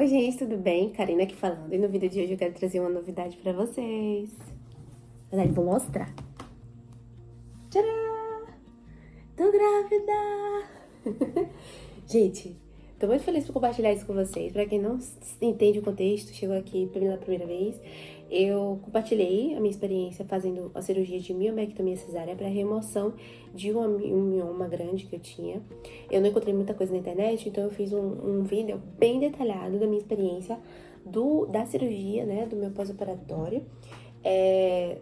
Oi, gente, tudo bem? Karina aqui falando. E no vídeo de hoje eu quero trazer uma novidade pra vocês. Na verdade, vou mostrar. Tcharam! Tô grávida! Gente, tô muito feliz por compartilhar isso com vocês. Pra quem não entende o contexto, chegou aqui pela primeira vez, eu compartilhei a minha experiência fazendo a cirurgia de miomectomia cesárea para remoção de um mioma grande que eu tinha. Eu não encontrei muita coisa na internet, então eu fiz um vídeo bem detalhado da minha experiência da cirurgia, né, do meu pós-operatório.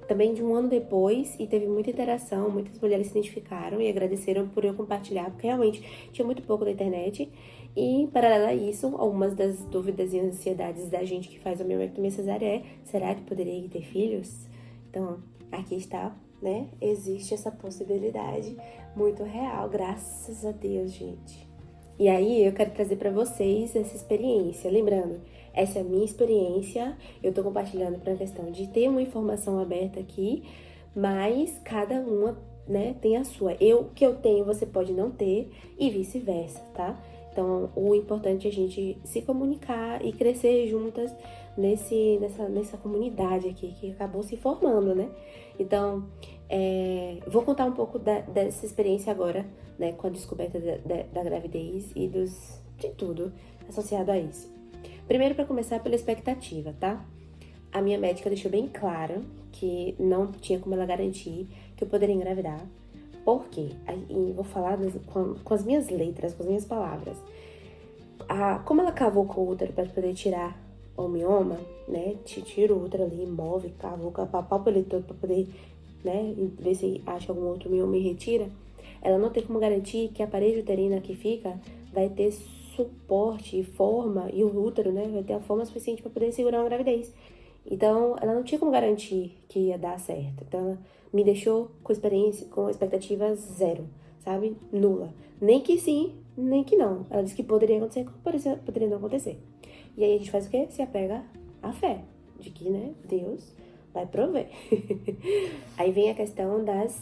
Também de um ano depois, e teve muita interação, muitas mulheres se identificaram e agradeceram por eu compartilhar, porque realmente tinha muito pouco na internet. E, em paralelo a isso, algumas das dúvidas e ansiedades da gente que faz a miomectomia cesárea será que poderia ter filhos? Então, aqui está, né? Existe essa possibilidade muito real, graças a Deus, gente. E aí, eu quero trazer para vocês essa experiência. Lembrando, essa é a minha experiência, eu tô compartilhando para a questão de ter uma informação aberta aqui, mas cada uma, né, tem a sua. O que eu tenho, você pode não ter e vice-versa, tá? Então, o importante é a gente se comunicar e crescer juntas nessa comunidade aqui que acabou se formando, né? Então, vou contar um pouco dessa experiência agora, né, com a descoberta da gravidez e de tudo associado a isso. Primeiro, para começar pela expectativa, tá? A minha médica deixou bem claro que não tinha como ela garantir que eu poderia engravidar. Por quê? E vou falar com as minhas letras, com as minhas palavras. Como ela cavou com o útero para poder tirar o mioma, né? Tira o útero ali, move, cavou com a pálpebra todo para poder, né? Ver se acha algum outro mioma e retira. Ela não tem como garantir que a parede uterina que fica vai ter suporte e forma, e o útero, né? Vai ter a forma suficiente para poder segurar uma gravidez. Então, ela não tinha como garantir que ia dar certo. Então, ela me deixou com expectativa zero, sabe? Nula. Nem que sim, nem que não. Ela disse que poderia acontecer, como poderia não acontecer. E aí a gente faz o quê? Se apega à fé de que, né, Deus vai prover. Aí vem a questão das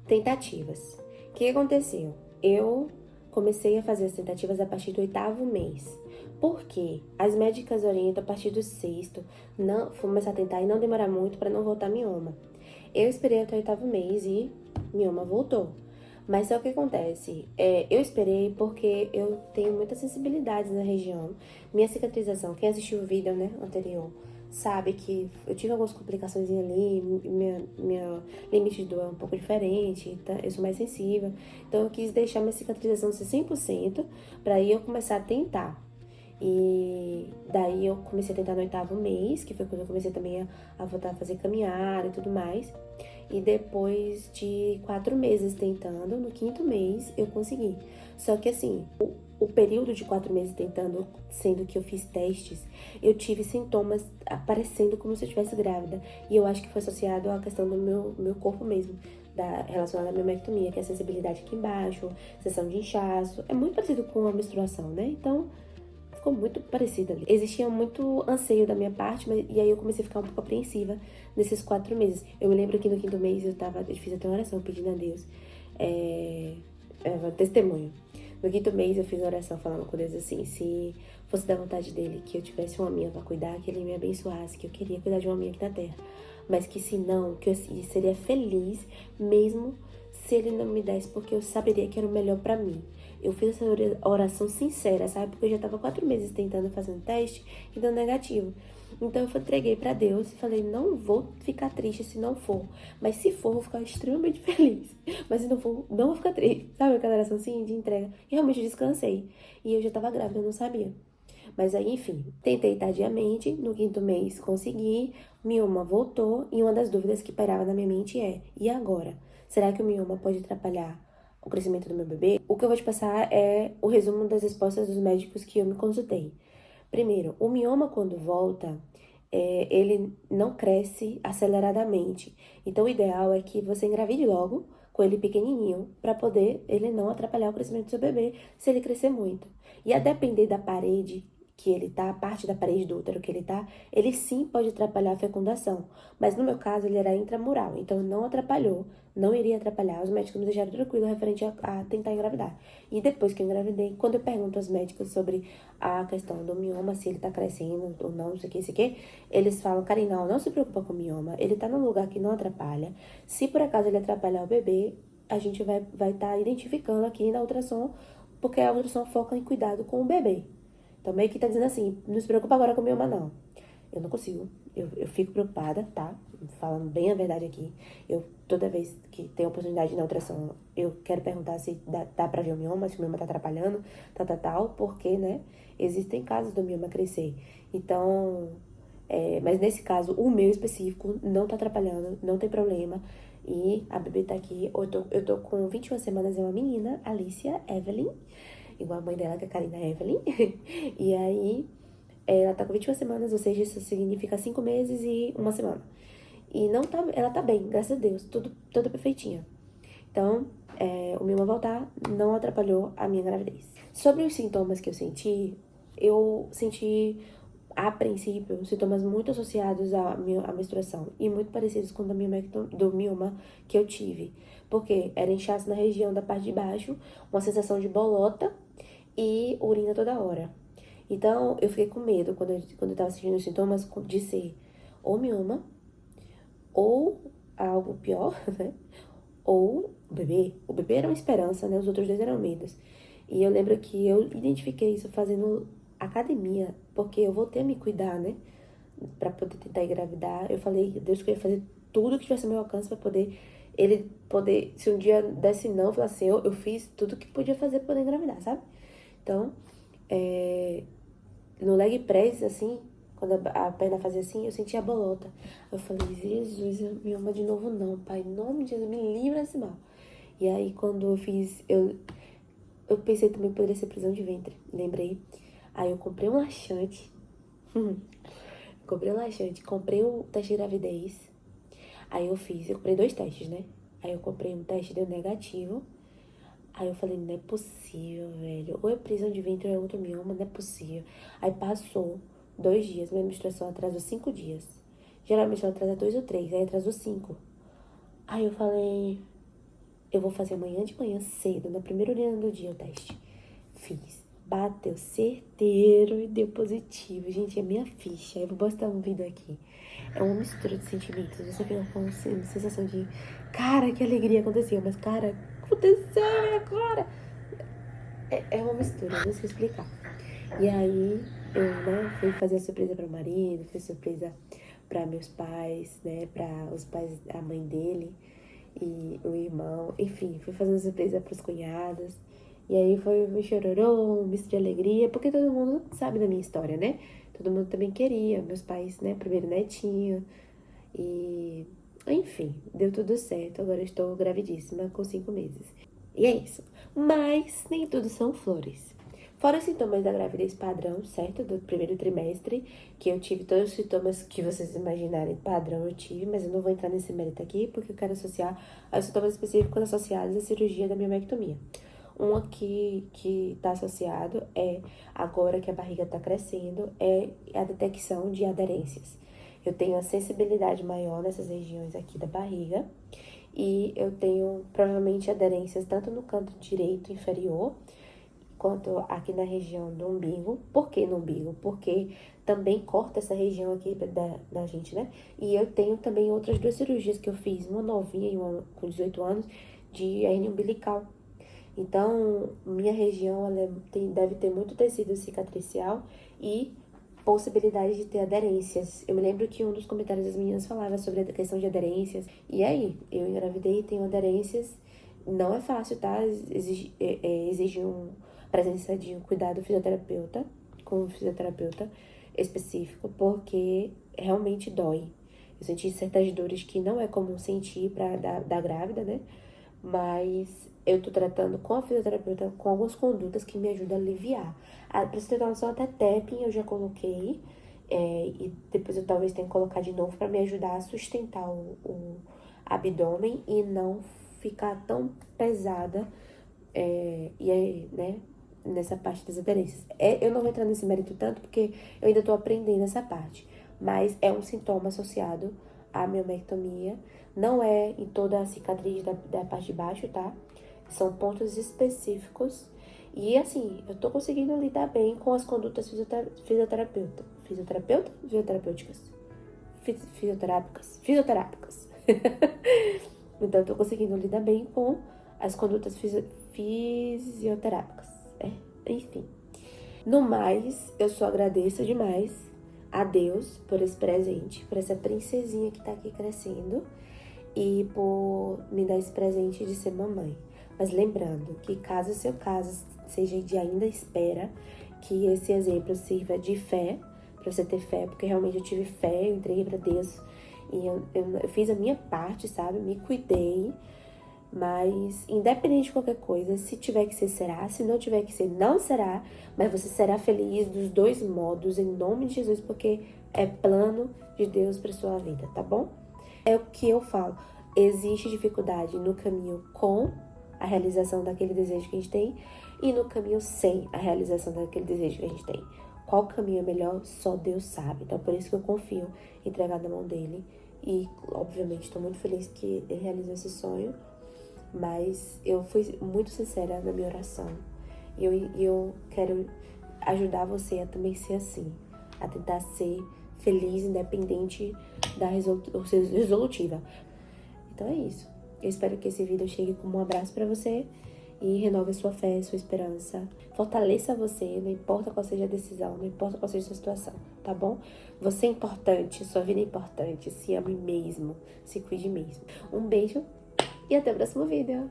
tentativas. O que aconteceu? Eu comecei a fazer as tentativas a partir do 8º mês. Por quê? As médicas orientam a partir do 6º, não começar a tentar e não demorar muito para não voltar mioma. Eu esperei até o 8º mês e mioma voltou. Mas só o que acontece? Eu esperei porque eu tenho muitas sensibilidades na região. Minha cicatrização, quem assistiu o vídeo, né, anterior, sabe que eu tive algumas complicações ali, minha limite de dor é um pouco diferente, tá? Eu sou mais sensível. Então eu quis deixar minha cicatrização ser 100% para aí eu começar a tentar. E daí eu comecei a tentar no 8º mês, que foi quando eu comecei também a voltar a fazer caminhada e tudo mais. E depois de 4 meses tentando, no 5º mês eu consegui. Só que assim, o período de 4 meses tentando, sendo que eu fiz testes, eu tive sintomas aparecendo como se eu estivesse grávida. E eu acho que foi associado à questão do meu corpo mesmo, relacionada à miomectomia, que é a sensibilidade aqui embaixo, sensação de inchaço. É muito parecido com a menstruação, né? Então, ficou muito parecida ali. Existia muito anseio da minha parte, e aí eu comecei a ficar um pouco apreensiva nesses 4 meses. Eu me lembro que no 5º mês eu fiz até uma oração pedindo a Deus, testemunho. No 5º mês eu fiz uma oração falando com Deus assim, se fosse da vontade dele que eu tivesse uma minha pra cuidar, que ele me abençoasse, que eu queria cuidar de uma minha aqui na terra. Mas que se não, que eu seria feliz mesmo se ele não me desse, porque eu saberia que era o melhor pra mim. Eu fiz essa oração sincera, sabe? Porque eu já tava 4 meses tentando fazer um teste e dando negativo. Então eu entreguei pra Deus e falei, não vou ficar triste se não for. Mas se for, vou ficar extremamente feliz. Mas se não for, não vou ficar triste. Sabe aquela oração assim de entrega? E realmente descansei. E eu já tava grávida, eu não sabia. Mas aí, enfim, tentei tardiamente, no 5º mês consegui, mioma voltou, e uma das dúvidas que pairava na minha mente e agora? Será que o mioma pode atrapalhar o crescimento do meu bebê? O que eu vou te passar é o resumo das respostas dos médicos que eu me consultei. Primeiro, o mioma quando volta, ele não cresce aceleradamente. Então, o ideal é que você engravide logo, com ele pequenininho, para poder ele não atrapalhar o crescimento do seu bebê se ele crescer muito. E a depender da parede que ele tá, a parte da parede do útero que ele tá, ele sim pode atrapalhar a fecundação. Mas no meu caso, ele era intramural, então não atrapalhou, não iria atrapalhar. Os médicos me deixaram tranquilo referente a tentar engravidar. E depois que eu engravidei, quando eu pergunto aos médicos sobre a questão do mioma, se ele tá crescendo ou não sei o que, eles falam, Karina, não se preocupa com o mioma, ele tá num lugar que não atrapalha. Se por acaso ele atrapalhar o bebê, a gente vai tá identificando aqui na ultrassom, porque a ultrassom foca em cuidado com o bebê. Então, meio que tá dizendo assim, não se preocupa agora com o mioma, não. Eu não consigo. Eu fico preocupada, tá? Falando bem a verdade aqui. Toda vez que tem oportunidade na ultrassom, eu quero perguntar se dá pra ver o mioma, se o mioma tá atrapalhando, tal, porque, né? Existem casos do mioma crescer. Então, mas nesse caso, o meu específico não tá atrapalhando, não tem problema. E a bebê tá aqui. Eu tô com 21 semanas, é uma menina, Alicia Evelyn, igual a mãe dela, que é a Karina Evelyn. E aí, ela tá com 21 semanas, ou seja, isso significa 5 meses e uma semana. E não tá, ela tá bem, graças a Deus, toda perfeitinha. Então, o meu voltar não atrapalhou a minha gravidez. Sobre os sintomas que eu senti, a princípio, sintomas muito associados à menstruação e muito parecidos com o do mioma que eu tive. Porque era inchaço na região da parte de baixo, uma sensação de bolota e urina toda hora. Então, eu fiquei com medo quando eu tava sentindo os sintomas de ser ou mioma, ou algo pior, né? Ou o bebê. O bebê era uma esperança, né? Os outros dois eram medos. E eu lembro que eu identifiquei isso fazendo academia, porque eu voltei a me cuidar, né? Pra poder tentar engravidar. Eu falei, Deus, que eu ia fazer tudo que tivesse ao meu alcance pra poder ele poder, se um dia desse não, eu falasse assim, eu fiz tudo que podia fazer pra poder engravidar, sabe? Então, no leg press, assim, quando a perna fazia assim, eu sentia a bolota. Eu falei, Jesus, eu me ama de novo não, pai. Em nome de Jesus, me livra desse mal. E aí, quando eu fiz, eu pensei também que poderia ser prisão de ventre, lembrei. Aí eu comprei um laxante. Comprei o teste de gravidez. Aí eu comprei 2 testes, né? Aí eu comprei um teste, deu negativo. Aí eu falei, não é possível, velho. Ou é prisão de ventre ou é outro mioma, não é possível. Aí passou 2 dias, minha menstruação atrasou 5 dias. Geralmente ela atrasa 2 ou 3, aí atrasou 5. Aí eu falei, eu vou fazer amanhã de manhã cedo, na primeira urina do dia o teste. Fiz. Bateu certeiro e deu positivo. Gente, é minha ficha. Eu vou postar um vídeo aqui. É uma mistura de sentimentos. Você fica com uma sensação de, cara, que alegria aconteceu. Mas, cara, aconteceu, minha cara. É uma mistura, não sei explicar. E aí, eu, né, fui fazer surpresa para o marido, fiz surpresa para meus pais, né, para os pais, a mãe dele e o irmão. Enfim, fui fazendo surpresa para os cunhados. E aí foi um chororô, um misto de alegria, porque todo mundo sabe da minha história, né? Todo mundo também queria, meus pais, né, primeiro netinho. E, enfim, deu tudo certo. Agora eu estou gravidíssima com 5 meses. E é isso. Mas nem tudo são flores. Fora os sintomas da gravidez padrão, certo? Do primeiro trimestre, que eu tive todos os sintomas que vocês imaginarem padrão, eu tive, mas eu não vou entrar nesse mérito aqui, porque eu quero associar aos sintomas específicos associados à cirurgia da miomectomia. Um aqui que está associado agora que a barriga está crescendo, é a detecção de aderências. Eu tenho a sensibilidade maior nessas regiões aqui da barriga, e eu tenho provavelmente aderências tanto no canto direito inferior, quanto aqui na região do umbigo. Por que no umbigo? Porque também corta essa região aqui da gente, né? E eu tenho também outras 2 cirurgias que eu fiz, uma novinha e uma com 18 anos, de hernia umbilical. Então, minha região deve ter muito tecido cicatricial e possibilidade de ter aderências. Eu me lembro que um dos comentários das meninas falava sobre a questão de aderências. E aí, eu engravidei e tenho aderências. Não é fácil, tá? Exige presença de um cuidado fisioterapeuta, com um fisioterapeuta específico, porque realmente dói. Eu senti certas dores que não é comum sentir da grávida, né? Mas eu tô tratando com a fisioterapeuta com algumas condutas que me ajudam a aliviar. Pra você ter uma noção, até tapping eu já coloquei, e depois eu talvez tenha que colocar de novo pra me ajudar a sustentar o abdômen e não ficar tão pesada, e aí, né, nessa parte das aderências. Eu não vou entrar nesse mérito tanto, porque eu ainda tô aprendendo essa parte. Mas é um sintoma associado à miomectomia. Não é em toda a cicatriz da parte de baixo, tá? São pontos específicos. E assim, eu tô conseguindo lidar bem com as condutas fisioterápicas. Então, eu tô conseguindo lidar bem com as condutas fisioterápicas. Enfim. No mais, eu só agradeço demais a Deus por esse presente, por essa princesinha que tá aqui crescendo e por me dar esse presente de ser mamãe. Mas lembrando que caso o seu caso seja de ainda espera, que esse exemplo sirva de fé, pra você ter fé, porque realmente eu tive fé, eu entreguei pra Deus e eu fiz a minha parte, sabe? Me cuidei, mas independente de qualquer coisa, se tiver que ser, será, se não tiver que ser, não será, mas você será feliz dos dois modos, em nome de Jesus, porque é plano de Deus pra sua vida, tá bom? É o que eu falo, existe dificuldade no caminho com a realização daquele desejo que a gente tem e no caminho sem a realização daquele desejo que a gente tem. Qual caminho é melhor, só Deus sabe. Então, por isso que eu confio em entregar na mão dele. E, obviamente, estou muito feliz que ele realizou esse sonho. Mas eu fui muito sincera na minha oração. E eu quero ajudar você a também ser assim. A tentar ser feliz, independente da resolutiva. Então é isso. Eu espero que esse vídeo chegue como um abraço pra você e renove a sua fé, sua esperança. Fortaleça você, não importa qual seja a decisão, não importa qual seja a sua situação, tá bom? Você é importante, sua vida é importante. Se ame mesmo, se cuide mesmo. Um beijo e até o próximo vídeo.